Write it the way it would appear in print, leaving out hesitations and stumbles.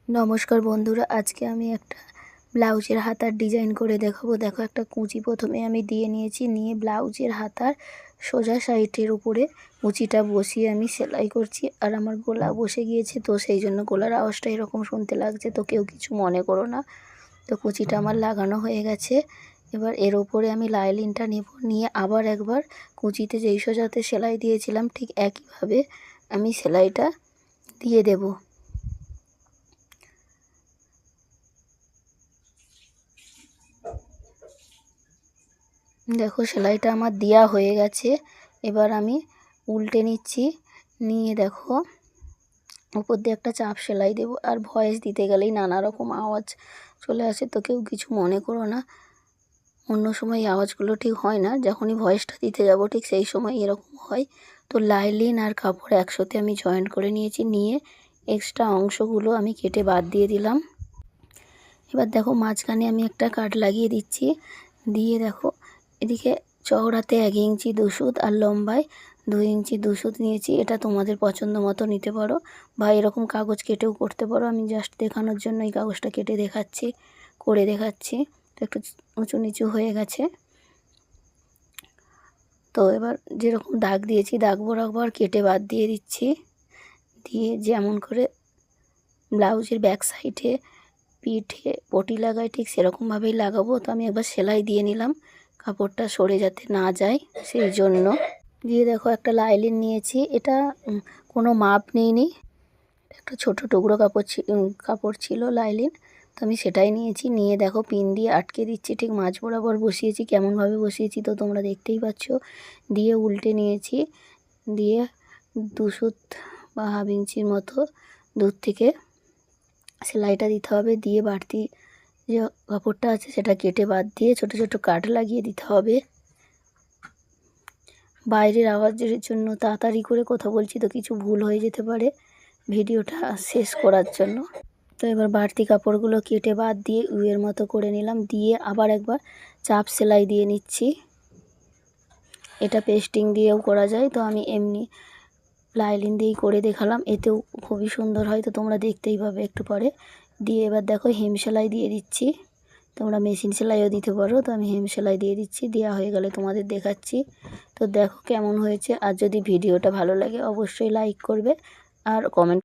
নমস্কার বন্ধুরা, আজকে আমি একটা ব্লাউজের হাতার ডিজাইন করে দেখাবো। দেখো, একটা কুঁচি প্রথমে আমি দিয়ে নিয়েছি, নিয়ে ব্লাউজের হাতার সোজা সাইডের উপরে কুঁচিটা বসিয়ে আমি সেলাই করছি। আর আমার গলা বসে গিয়েছে, তো সেই জন্য গলার আওয়াজটা এরকম শুনতে লাগছে, তো কেউ কিছু মনে করো না। তো কুঁচিটা আমার লাগানো হয়ে গেছে। এবার এর ওপরে আমি লাইলিনটা নেব, নিয়ে আবার একবার কুঁচিতে যেই সোজাতে সেলাই দিয়েছিলাম ঠিক একইভাবে আমি সেলাইটা দিয়ে দেবো। দেখো, সেলাইটা আমার দেওয়া হয়ে গেছে। এবার আমি উল্টে নিচ্ছি, নিয়ে দেখো উপর দিয়ে একটা চাপ সেলাই দেব। আর ভয়েস দিতে গেলেই নানা রকম আওয়াজ চলে আসে, তো কেউ কিছু মনে করো না। অন্য সময় এই আওয়াজগুলো ঠিক হয় না, যখনই ভয়েসটা দিতে যাব ঠিক সেই সময় এরকম হয়। তো লাইলিন আর কাপড় একসাথে আমি জয়েন্ট করে নিয়েছি, নিয়ে এক্সট্রা অংশগুলো আমি কেটে বাদ দিয়ে দিলাম। এবার দেখো, মাঝখানে আমি একটা কাট লাগিয়ে দিচ্ছি, দিয়ে দেখো এদিকে চওড়াতে 1 ইঞ্চি 2 সুত আর লম্বায় 2 ইঞ্চি 2 সুত নিয়েছি। এটা তোমাদের পছন্দ মতো নিতে পারো, বা এরকম কাগজ কেটেও করতে পারো। আমি জাস্ট দেখানোর জন্য এই কাগজটা কেটে দেখাচ্ছি, করে দেখাচ্ছি। তো একটু উঁচু নিচু হয়ে গেছে। তো এবার যেরকম দাগ দিয়েছি দাগ বরাবর কেটে বাদ দিয়ে দিচ্ছি, দিয়ে যেমন করে ব্লাউজের ব্যাক সাইডে পিঠে পটি লাগাই ঠিক সেরকমভাবেই লাগাবো। তো আমি একবার সেলাই দিয়ে নিলাম, কাপড়টা সরে যাতে না যায় সেই জন্য। দিয়ে দেখো, একটা লাইলিন নিয়েছি, এটা কোনো মাপ নিইনি, একটা ছোট টুকরো কাপড় ছিল লাইলিন, তো আমি সেটাই নিয়েছি। নিয়ে দেখো পিন দিয়ে আটকে দিচ্ছি, ঠিক মাঝ বরাবর বসিয়েছি। কেমনভাবে বসিয়েছি তো তোমরা দেখতেই পাচ্ছ। দিয়ে উল্টে নিয়েছি, দিয়ে 2 সুত বা 1/2 ইঞ্চির মতো দূর থেকে সেলাইটা দিতে হবে। দিয়ে বাড়তি যে কাপড়টা আছে সেটা কেটে বাদ দিয়ে ছোট ছোট কাট লাগিয়ে দিতে হবে। বাইরের আওয়াজের জন্য তাড়াতাড়ি করে কথা বলছি, তো কিছু ভুল হয়ে যেতে পারে ভিডিওটা শেষ করার জন্য। তো এবার বাড়তি কাপড়গুলো কেটে বাদ দিয়ে উইয়ের মতো করে নিলাম, দিয়ে আবার একবার চাপ সেলাই দিয়ে নিচ্ছি। এটা পেস্টিং দিয়েও করা যায়, তো আমি এমনি লাইলিন দিয়েই করে দেখালাম, এতেও খুবই সুন্দর হয়, তো তোমরা দেখতেই পাবে একটু পরে। দিয়ে এবার দেখো হেম সেলাই দিয়ে দিচ্ছি, তোমরা মেশিন সেলাইও দিতে পারো, তো আমি হেম সেলাই দিয়ে দিচ্ছি। দেওয়া হয়ে গেলে তোমাদের দেখাচ্ছি। তো দেখো কেমন হয়েছে। আর যদি ভিডিওটা ভালো লাগে অবশ্যই লাইক করবে আর কমেন্ট